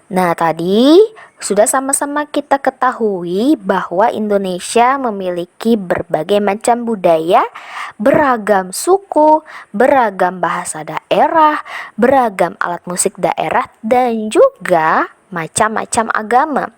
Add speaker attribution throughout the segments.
Speaker 1: Nah, tadi sudah sama-sama kita ketahui bahwa Indonesia memiliki berbagai macam budaya, beragam suku, beragam bahasa daerah, beragam alat musik daerah, dan juga macam-macam agama.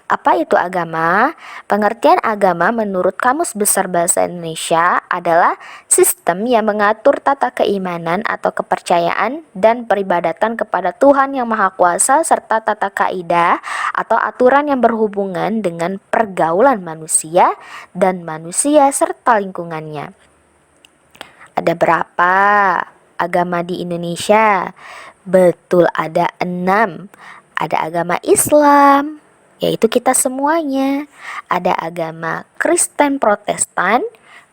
Speaker 1: Apa itu agama? Pengertian agama menurut Kamus Besar Bahasa Indonesia adalah sistem yang mengatur tata keimanan atau kepercayaan dan peribadatan kepada Tuhan Yang Maha Kuasa serta tata kaidah atau aturan yang berhubungan dengan pergaulan manusia dan manusia serta lingkungannya. Ada berapa agama di Indonesia? Betul, ada 6. Ada agama Islam, yaitu kita semuanya. Ada agama Kristen Protestan,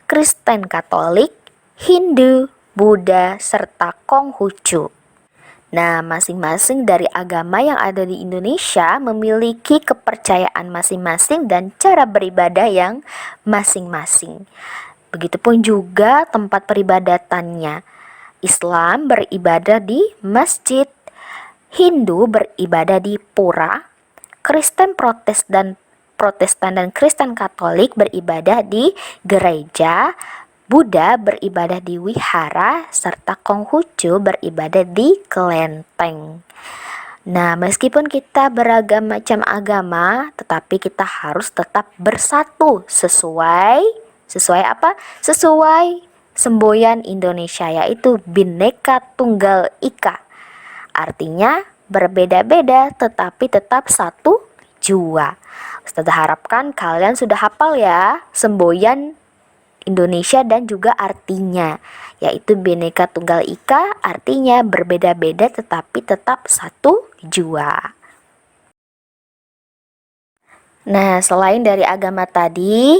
Speaker 1: Kristen Katolik, Hindu, Buddha, serta Konghucu. Nah, masing-masing dari agama yang ada di Indonesia memiliki kepercayaan masing-masing dan cara beribadah yang masing-masing. Begitupun juga tempat peribadatannya. Islam beribadah di masjid, Hindu beribadah di pura, Protestan dan Kristen Katolik beribadah di gereja, Buddha beribadah di wihara, serta Konghucu beribadah di kelenteng. Nah, meskipun kita beragam macam agama, tetapi kita harus tetap bersatu sesuai apa? Sesuai semboyan Indonesia, yaitu Bhinneka Tunggal Ika. Artinya berbeda-beda tetapi tetap satu jua. Ustazah harapkan kalian sudah hafal ya semboyan Indonesia dan juga artinya, yaitu Bhinneka Tunggal Ika, artinya berbeda-beda tetapi tetap satu jua. Nah, selain dari agama tadi,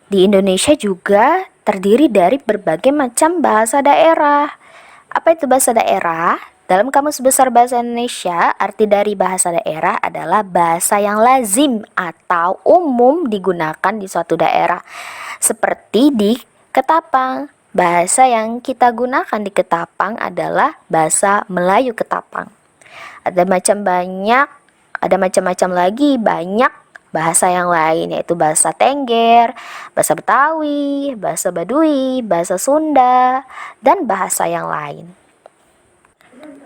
Speaker 1: di Indonesia juga terdiri dari berbagai macam bahasa daerah. Apa itu bahasa daerah? Dalam Kamus Besar Bahasa Indonesia, arti dari bahasa daerah adalah bahasa yang lazim atau umum digunakan di suatu daerah. Seperti di Ketapang, bahasa yang kita gunakan di Ketapang adalah bahasa Melayu Ketapang. Ada macam-macam lagi banyak bahasa yang lain, yaitu bahasa Tengger, bahasa Betawi, bahasa Baduy, bahasa Sunda, dan bahasa yang lain.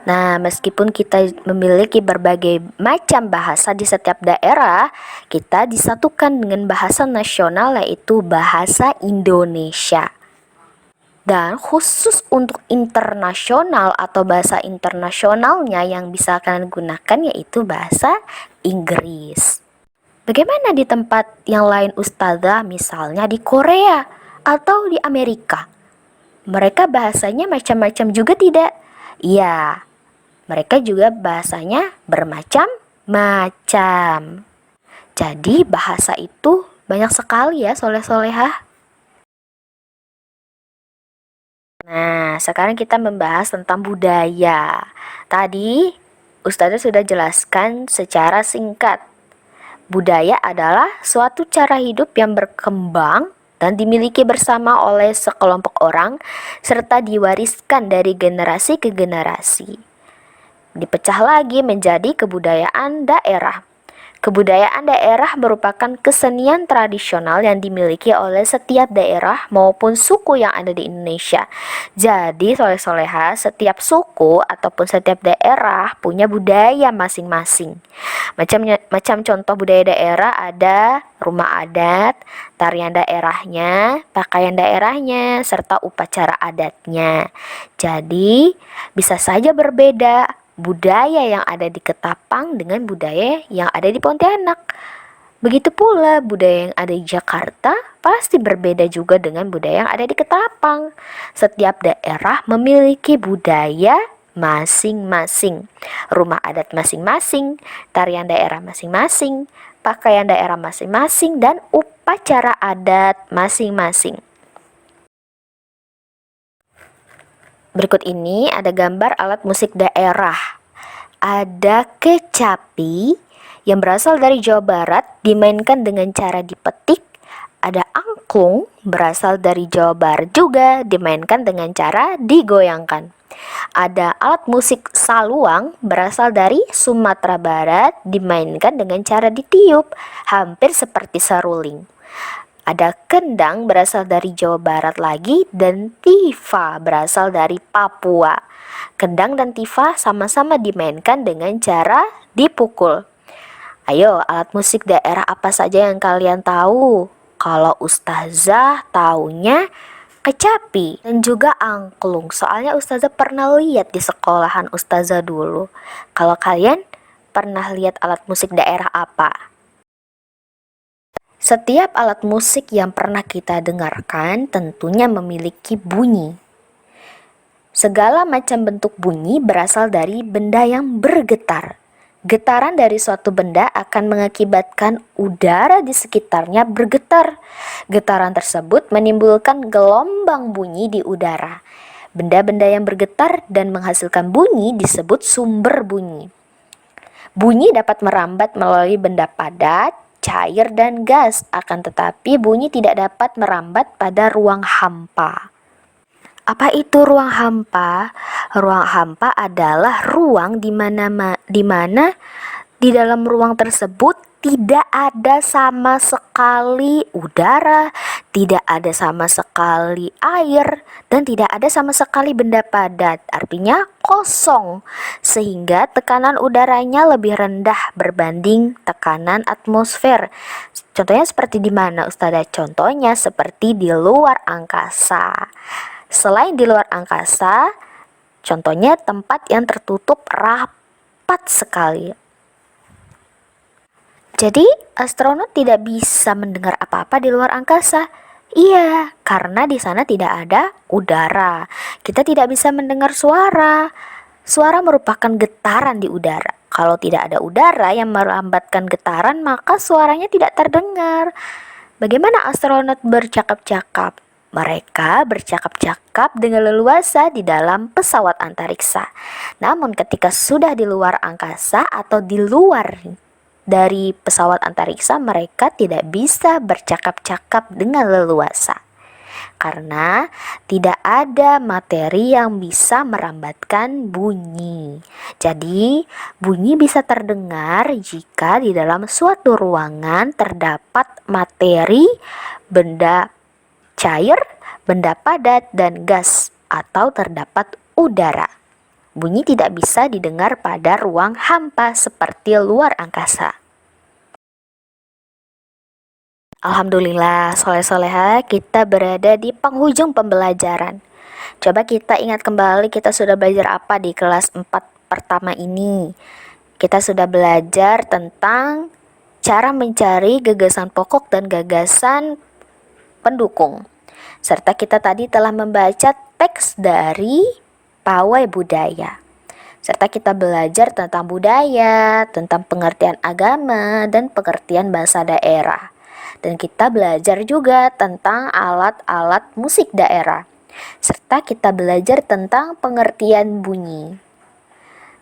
Speaker 1: Nah, meskipun kita memiliki berbagai macam bahasa di setiap daerah, kita disatukan dengan bahasa nasional, yaitu bahasa Indonesia. Dan khusus untuk internasional atau bahasa internasionalnya yang bisa kalian gunakan yaitu bahasa Inggris. Bagaimana di tempat yang lain Ustazah, misalnya di Korea atau di Amerika? Mereka bahasanya macam-macam juga tidak? Iya, mereka juga bahasanya bermacam-macam. Jadi bahasa itu banyak sekali ya soleh-solehah. Nah, sekarang kita membahas tentang budaya. Tadi Ustazah sudah jelaskan secara singkat. Budaya adalah suatu cara hidup yang berkembang dan dimiliki bersama oleh sekelompok orang serta diwariskan dari generasi ke generasi. Dipecah lagi menjadi kebudayaan daerah. Kebudayaan daerah merupakan kesenian tradisional yang dimiliki oleh setiap daerah maupun suku yang ada di Indonesia. Jadi soleh-soleha, setiap suku ataupun setiap daerah punya budaya masing-masing. Macam contoh budaya daerah ada rumah adat, tarian daerahnya, pakaian daerahnya, serta upacara adatnya. Jadi bisa saja berbeda budaya yang ada di Ketapang dengan budaya yang ada di Pontianak. Begitu pula budaya yang ada di Jakarta pasti berbeda juga dengan budaya yang ada di Ketapang. Setiap daerah memiliki budaya masing-masing, rumah adat masing-masing, tarian daerah masing-masing, pakaian daerah masing-masing, dan upacara adat masing-masing. Berikut ini ada gambar alat musik daerah. Ada kecapi yang berasal dari Jawa Barat, dimainkan dengan cara dipetik. Ada angklung, berasal dari Jawa Barat juga, dimainkan dengan cara digoyangkan. Ada alat musik saluang, berasal dari Sumatera Barat, dimainkan dengan cara ditiup, hampir seperti seruling. Ada kendang, berasal dari Jawa Barat lagi, dan tifa berasal dari Papua. Kendang dan tifa sama-sama dimainkan dengan cara dipukul. Ayo, alat musik daerah apa saja yang kalian tahu? Kalau Ustazah taunya kecapi dan juga angklung. Soalnya Ustazah pernah lihat di sekolahan Ustazah dulu. Kalau kalian pernah lihat alat musik daerah apa? Setiap alat musik yang pernah kita dengarkan tentunya memiliki bunyi. Segala macam bentuk bunyi berasal dari benda yang bergetar. Getaran dari suatu benda akan mengakibatkan udara di sekitarnya bergetar. Getaran tersebut menimbulkan gelombang bunyi di udara. Benda-benda yang bergetar dan menghasilkan bunyi disebut sumber bunyi. Bunyi dapat merambat melalui benda padat, cair, dan gas, akan tetapi bunyi tidak dapat merambat pada ruang hampa. Apa itu ruang hampa? Ruang hampa adalah ruang di mana di dalam ruang tersebut tidak ada sama sekali udara, tidak ada sama sekali air, dan tidak ada sama sekali benda padat. Artinya kosong, sehingga tekanan udaranya lebih rendah berbanding tekanan atmosfer. Contohnya seperti di mana, Ustazah? Contohnya seperti di luar angkasa. Selain di luar angkasa, contohnya tempat yang tertutup rapat sekali. Jadi, astronot tidak bisa mendengar apa-apa di luar angkasa. Iya, karena di sana tidak ada udara. Kita tidak bisa mendengar suara. Suara merupakan getaran di udara. Kalau tidak ada udara yang merambatkan getaran, maka suaranya tidak terdengar. Bagaimana astronot bercakap-cakap? Mereka bercakap-cakap dengan leluasa di dalam pesawat antariksa. Namun ketika sudah di luar angkasa atau di luar dari pesawat antariksa, mereka tidak bisa bercakap-cakap dengan leluasa. Karena tidak ada materi yang bisa merambatkan bunyi. Jadi, bunyi bisa terdengar jika di dalam suatu ruangan terdapat materi, benda cair, benda padat, dan gas, atau terdapat udara. Bunyi tidak bisa didengar pada ruang hampa seperti luar angkasa. Alhamdulillah, soleh-soleha, kita berada di penghujung pembelajaran. Coba kita ingat kembali kita sudah belajar apa di kelas 4 pertama ini. Kita sudah belajar tentang cara mencari gagasan pokok dan gagasan pendukung. Serta kita tadi telah membaca teks dari Pawai Budaya. Serta kita belajar tentang budaya, tentang pengertian agama, dan pengertian bahasa daerah. Dan kita belajar juga tentang alat-alat musik daerah. Serta kita belajar tentang pengertian bunyi.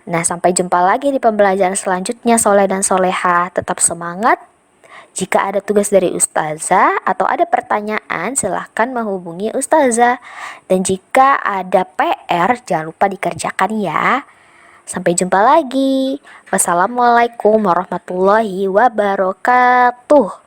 Speaker 1: Nah, sampai jumpa lagi di pembelajaran selanjutnya, soleh dan soleha. Tetap semangat. Jika ada tugas dari Ustazah atau ada pertanyaan, silahkan menghubungi Ustazah. Dan jika ada PR, jangan lupa dikerjakan ya. Sampai jumpa lagi. Wassalamualaikum warahmatullahi wabarakatuh.